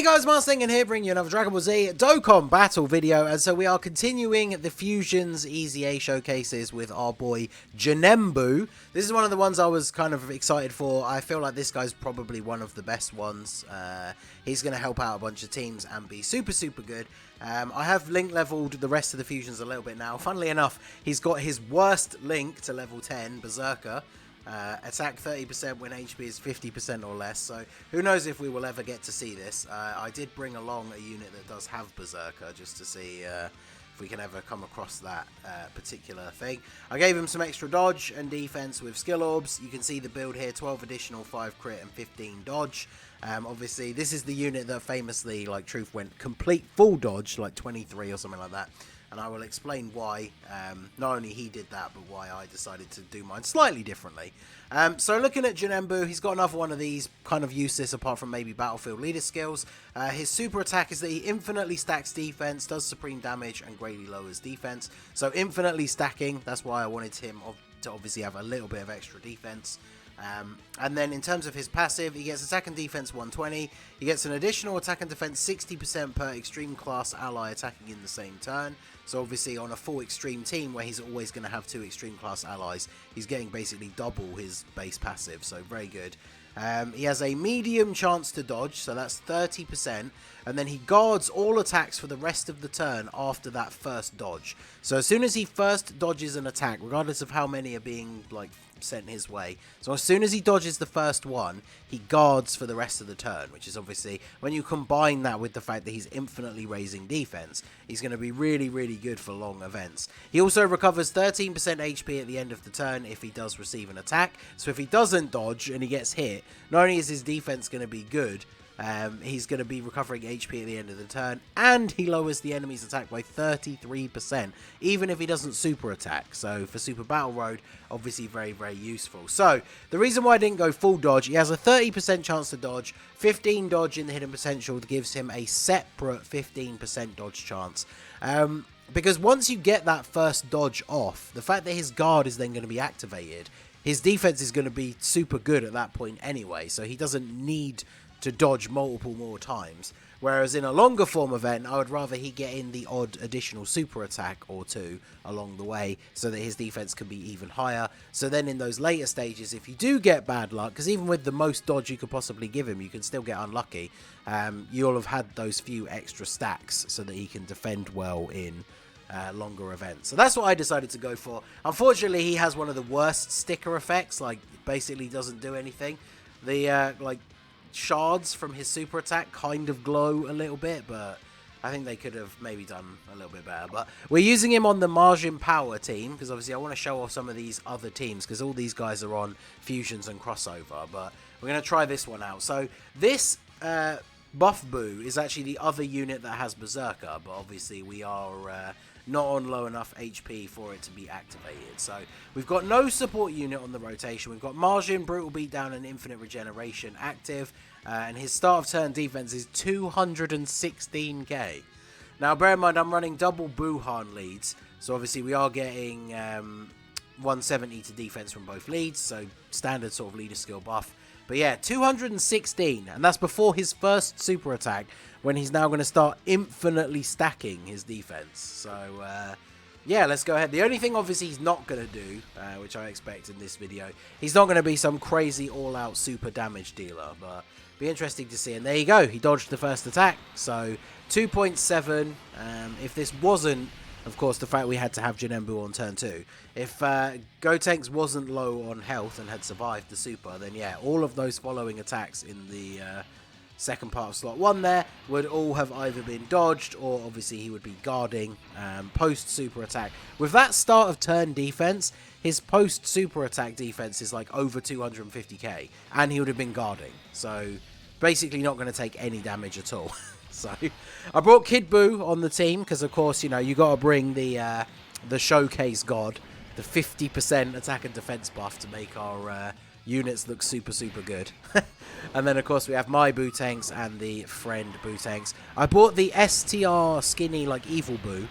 Hey guys, Marsling here, bringing you another Dragon Ball Z Dokkan battle video, and so we are continuing the Fusions EZA showcases with our boy Janembu. This is one of the ones I was kind of excited for. I feel like this guy's probably one of the best ones. He's going to help out a bunch of teams and be super good. I have link leveled the rest of the Fusions a little bit now. Funnily enough, he's got his worst link to level 10, Berserker. Attack 30% when HP is 50% or less, so who knows if we will ever get to see this. I did bring along a unit that does have Berserker just to see if we can ever come across that particular thing. I gave him some extra dodge and defense with skill orbs. You can see the build here, 12 additional, 5 crit and 15 dodge. Obviously this is the unit that famously, like Truth, went complete full dodge, like 23 or something like that. And I will explain why not only he did that, but why I decided to do mine slightly differently. So looking at Janembu, he's got another one of these, kind of useless apart from maybe Battlefield Leader skills. His super attack is that he infinitely stacks defense, does supreme damage, and greatly lowers defense. So infinitely stacking, that's why I wanted him to obviously have a little bit of extra defense. And then in terms of his passive, he gets attack and defense 120. He gets an additional attack and defense 60% per extreme class ally attacking in the same turn. So obviously on a full extreme team where he's always going to have 2 extreme class allies, he's getting basically double his base passive, so very good. He has a medium chance to dodge, so that's 30%, and then he guards all attacks for the rest of the turn after that first dodge. So as soon as he first dodges an attack, regardless of how many are being like sent his way, so as soon as he dodges the first one, he guards for the rest of the turn, which is obviously, when you combine that with the fact that he's infinitely raising defense, he's going to be really good for long events. He also recovers 13% HP at the end of the turn if he does receive an attack, so if he doesn't dodge and he gets hit, not only is his defense going to be good, he's going to be recovering HP at the end of the turn, and he lowers the enemy's attack by 33%, even if he doesn't super attack. So for Super Battle Road, obviously very useful. So the reason why I didn't go full dodge, he has a 30% chance to dodge, 15 dodge in the hidden potential that gives him a separate 15% dodge chance. Because once you get that first dodge off, the fact that his guard is then going to be activated, his defense is going to be super good at that point anyway, so he doesn't need to dodge multiple more times. Whereas in a longer form event, I would rather he get in the odd additional super attack or 2 along the way so that his defense can be even higher. So then in those later stages, if you do get bad luck, because even with the most dodge you could possibly give him, you can still get unlucky, you'll have had those few extra stacks so that he can defend well in longer events. So that's what I decided to go for. Unfortunately, he has one of the worst sticker effects, like basically doesn't do anything. The like shards from his super attack kind of glow a little bit, but I think they could have maybe done a little bit better. But we're using him on the Margin Power team because obviously I want to show off some of these other teams because all these guys are on Fusions and Crossover, but we're going to try this one out. So this Buff Boo is actually the other unit that has Berserker, but obviously we are not on low enough HP for it to be activated. So we've got no support unit on the rotation. We've got Margin, Brutal Beatdown, and Infinite Regeneration active. And his start of turn defense is 216k. Now bear in mind I'm running double Buhan leads. So obviously we are getting 170 to defense from both leads. So standard sort of leader skill buff. But yeah, 216. And that's before his first super attack, when he's now going to start infinitely stacking his defense. So, yeah, let's go ahead. The only thing, obviously, he's not going to do, which I expect in this video, he's not going to be some crazy all-out super damage dealer, but be interesting to see. And there you go. He dodged the first attack. So, 2.7. If this wasn't, of course, the fact we had to have Janembu on turn 2. If Gotenks wasn't low on health and had survived the super, then yeah, all of those following attacks in the second part of slot 1 there would all have either been dodged or obviously he would be guarding post super attack. With that start of turn defense, his post super attack defense is like over 250k and he would have been guarding. So basically not going to take any damage at all. So I brought Kid Buu on the team because of course, you know, you got to bring the showcase god, the 50% attack and defense buff to make our units look super good. And then of course we have my Bootanks and the friend Bootanks. I bought the STR skinny like evil Buu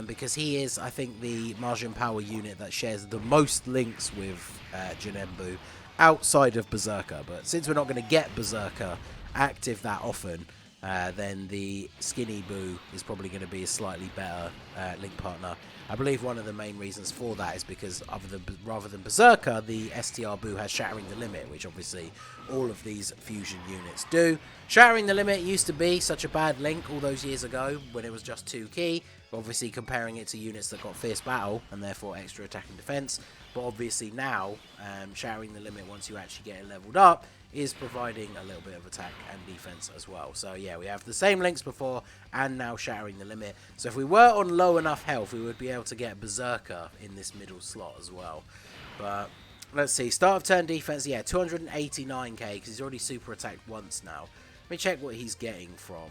because he is, I think, the Margin Power unit that shares the most links with Janembu outside of Berserker. But since we're not going to get Berserker active that often, then the Skinny Boo is probably going to be a slightly better link partner. I believe one of the main reasons for that is because rather than Berserker, the STR Boo has Shattering the Limit, which obviously all of these fusion units do. Shattering the Limit used to be such a bad link all those years ago when it was just 2 key. Obviously comparing it to units that got Fierce Battle and therefore extra attack and defense. But obviously now, Shattering the Limit, once you actually get it leveled up, is providing a little bit of attack and defense as well. So yeah, we have the same links before and now Shattering the Limit. So if we were on low enough health, we would be able to get Berserker in this middle slot as well. But let's see, start of turn defense, yeah, 289k because he's already super attacked once now. Let me check what he's getting from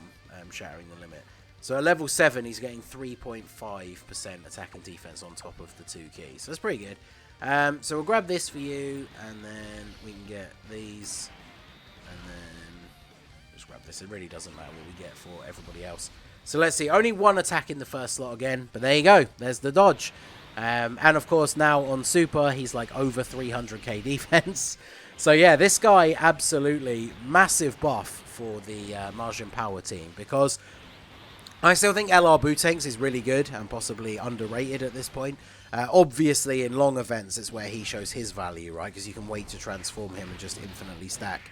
Shattering the Limit. So at level 7, he's getting 3.5% attack and defense on top of the 2 keys. So that's pretty good. So we'll grab this for you, and then we can get these, and then just grab this. It really doesn't matter what we get for everybody else. So let's see, only 1 attack in the first slot again, but there you go. There's the dodge. And of course now on Super, he's like over 300k defense. So yeah, this guy absolutely massive buff for the Martian Power team, because I still think LR Bootanks is really good and possibly underrated at this point. Obviously, in long events, it's where he shows his value, right? Because you can wait to transform him and just infinitely stack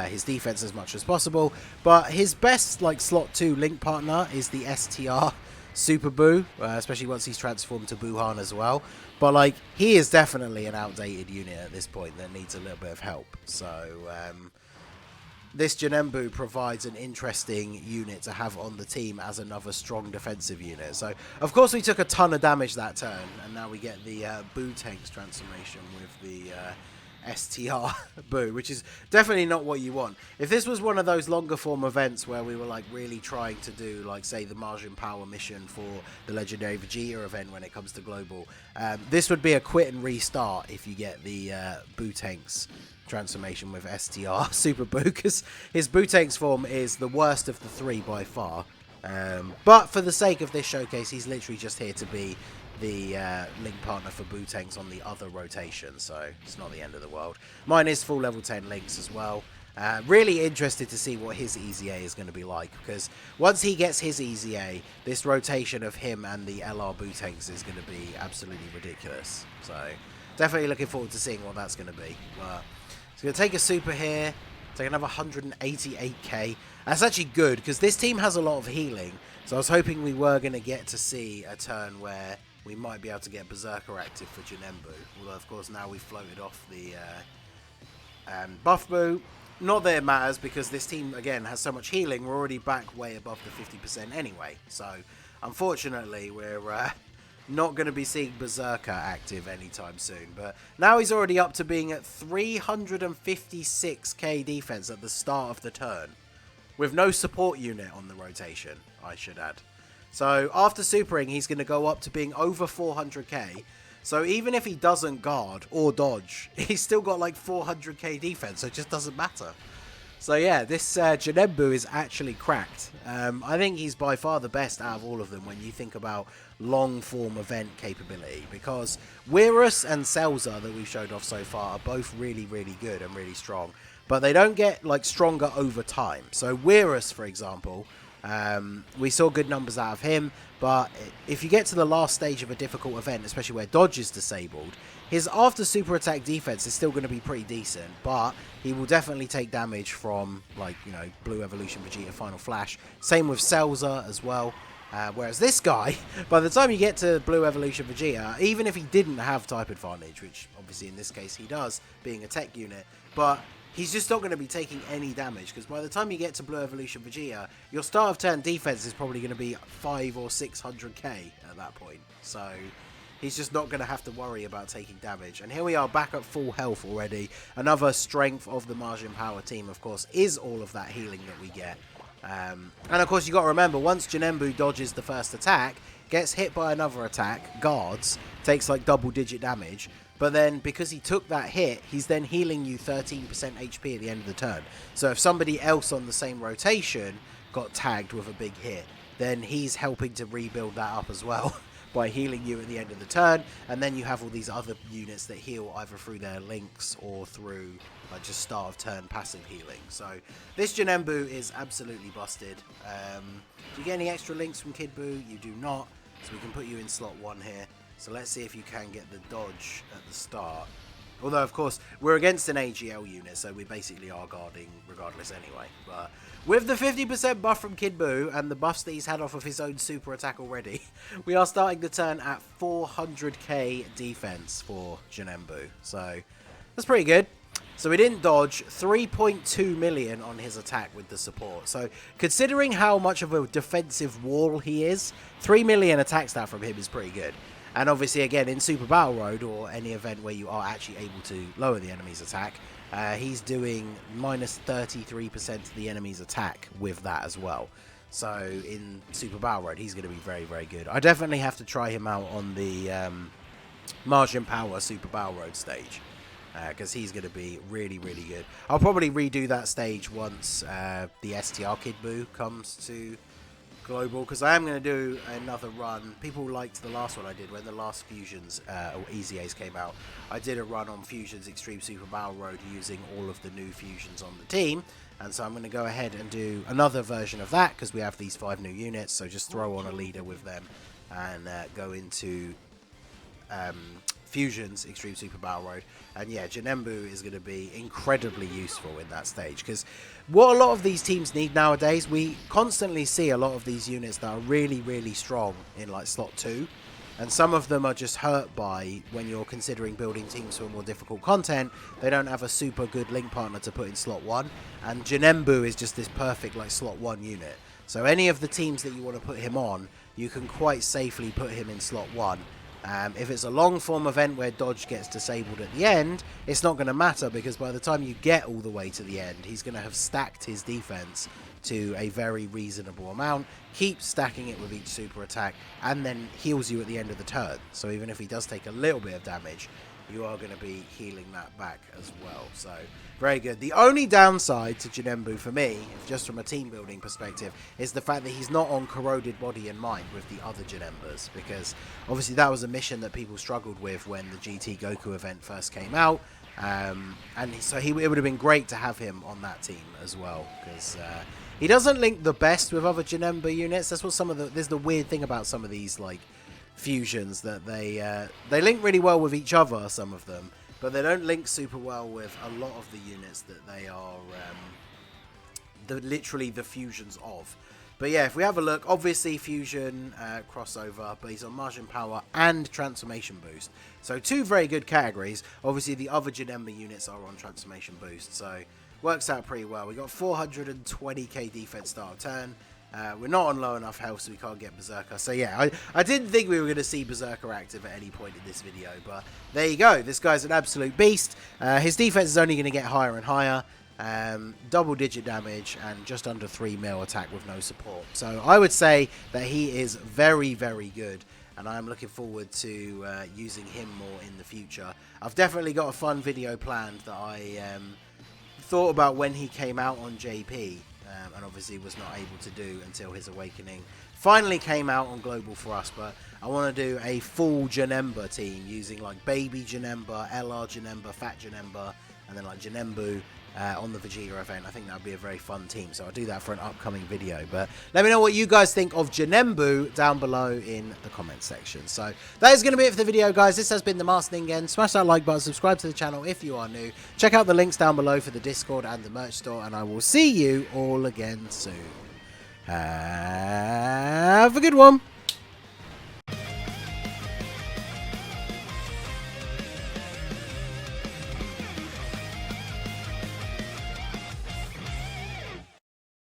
his defense as much as possible. But his best, like, slot 2 link partner is the STR Super Boo, especially once he's transformed to Buhan as well. But, like, he is definitely an outdated unit at this point that needs a little bit of help. So, this Janembu provides an interesting unit to have on the team as another strong defensive unit. So, of course, we took a ton of damage that turn, and now we get the Boo Tanks transformation with the STR Boo, which is definitely not what you want. If this was one of those longer form events where we were like really trying to do, like, say, the Martian Power mission for the Legendary Vegeta event when it comes to Global, this would be a quit and restart if you get the Boo Tanks transformation with STR Super Boo, because his Bootanks form is the worst of the 3 by far. But for the sake of this showcase, he's literally just here to be the link partner for Bootanks on the other rotation, so it's not the end of the world. Mine is full level 10 links as well. Really interested to see what his EZA is going to be like, because once he gets his EZA, this rotation of him and the LR Bootanks is going to be absolutely ridiculous. So definitely looking forward to seeing what that's going to be. But it's going to take a super here, take another 188k. That's actually good, because this team has a lot of healing. So I was hoping we were going to get to see a turn where we might be able to get Berserker active for Janembu. Although, of course, now we've floated off the Buff Boo. Not that it matters, because this team, again, has so much healing. We're already back way above the 50% anyway. So, unfortunately, we're not going to be seeing Berserker active anytime soon. But now he's already up to being at 356k defense at the start of the turn, with no support unit on the rotation, I should add. So after supering, he's going to go up to being over 400k. So even if he doesn't guard or dodge, he's still got like 400k defense, so it just doesn't matter. So yeah, this Janembu is actually cracked. I think he's by far the best out of all of them when you think about long-form event capability, because Wirus and Selza that we've showed off so far are both really, really good and really strong, but they don't get like stronger over time. So Wirus, for example, we saw good numbers out of him, but if you get to the last stage of a difficult event, especially where dodge is disabled, his after super attack defense is still going to be pretty decent, but he will definitely take damage from, like, you know, Blue Evolution Vegeta Final Flash. Same with Selza as well. Whereas this guy, by the time you get to Blue Evolution Vegeta, even if he didn't have type advantage, which obviously in this case he does, being a tech unit, but he's just not going to be taking any damage, because by the time you get to Blue Evolution Vegeta, your start of turn defense is probably going to be 500 or 600k at that point. So he's just not going to have to worry about taking damage. And here we are back at full health already. Another strength of the Martian Power team, of course, is all of that healing that we get. And of course, you got to remember, once Janembu dodges the first attack, gets hit by another attack, guards, takes like double-digit damage. But then, because he took that hit, he's then healing you 13% HP at the end of the turn. So if somebody else on the same rotation got tagged with a big hit, then he's helping to rebuild that up as well by healing you at the end of the turn. And then you have all these other units that heal either through their links or through like just start of turn passive healing. So this Janembu is absolutely busted. Do you get any extra links from Kid Buu? You do not, so we can put you in slot 1 here. So let's see if you can get the dodge at the start. Although, of course, we're against an AGL unit, so we basically are guarding regardless anyway. But with the 50% buff from Kid Buu and the buffs that he's had off of his own super attack already, we are starting the turn at 400k defense for Janembu. So that's pretty good. So we didn't dodge, 3.2 million on his attack with the support. So considering how much of a defensive wall he is, 3 million attack stat from him is pretty good. And obviously, again, in Super Battle Road or any event where you are actually able to lower the enemy's attack, he's doing minus 33% to the enemy's attack with that as well. So in Super Battle Road, he's going to be very, very good. I definitely have to try him out on the Margin Power Super Battle Road stage, because he's going to be really, really good. I'll probably redo that stage once the STR Kid Buu comes to global, because I am going to do another run. People liked the last one I did when the last Fusions or EZAs came out. I did a run on Fusions Extreme Super Battle Road using all of the new Fusions on the team, and so I'm going to go ahead and do another version of that because we have these 5 new units. So just throw on a leader with them and go into Fusions Extreme Super Battle Road. And yeah, Janembu is going to be incredibly useful in that stage, because what a lot of these teams need nowadays, we constantly see a lot of these units that are really, really strong in like slot 2, and some of them are just hurt by, when you're considering building teams for more difficult content, they don't have a super good link partner to put in slot 1, and Janembu is just this perfect like slot 1 unit. So any of the teams that you want to put him on, you can quite safely put him in slot 1. If it's a long form event where dodge gets disabled at the end, it's not going to matter, because by the time you get all the way to the end, he's going to have stacked his defense to a very reasonable amount, keeps stacking it with each super attack, and then heals you at the end of the turn. So even if he does take a little bit of damage, you are going to be healing that back as well. So very good. The only downside to Janembu for me, just from a team building perspective, is the fact that he's not on Corroded Body and Mind with the other Janembus, because obviously that was a mission that people struggled with when the GT Goku event first came out, and so it would have been great to have him on that team as well, because he doesn't link the best with other Janembu units. That's what there's the weird thing about some of these like fusions, that they link really well with each other, some of them, but they don't link super well with a lot of the units that they are literally the fusions of. But yeah, if we have a look, obviously fusion crossover, but he's on Margin Power and Transformation Boost, so 2 very good categories. Obviously the other Janembu units are on Transformation Boost, so works out pretty well. We got 420k defense start of turn. We're not on low enough health, so we can't get Berserker. So yeah, I didn't think we were going to see Berserker active at any point in this video, but there you go. This guy's an absolute beast. His defense is only going to get higher and higher. Double-digit damage and just under 3 mil attack with no support. So I would say that he is very, very good, and I'm looking forward to using him more in the future. I've definitely got a fun video planned that I thought about when he came out on JP. And obviously was not able to do until his awakening finally came out on global for us. But I want to do a full Janemba team using like baby Janemba, LR Janemba, fat Janemba, and then like Janembu on the Vegeta event. I think that would be a very fun team, so I'll do that for an upcoming video. But let me know what you guys think of Janembu down below in the comments section. So that is going to be it for the video, guys. This has been the Master Ningen. Smash that like button, subscribe to the channel if you are new. Check out the links down below for the Discord and the merch store, and I will see you all again soon. Have a good one.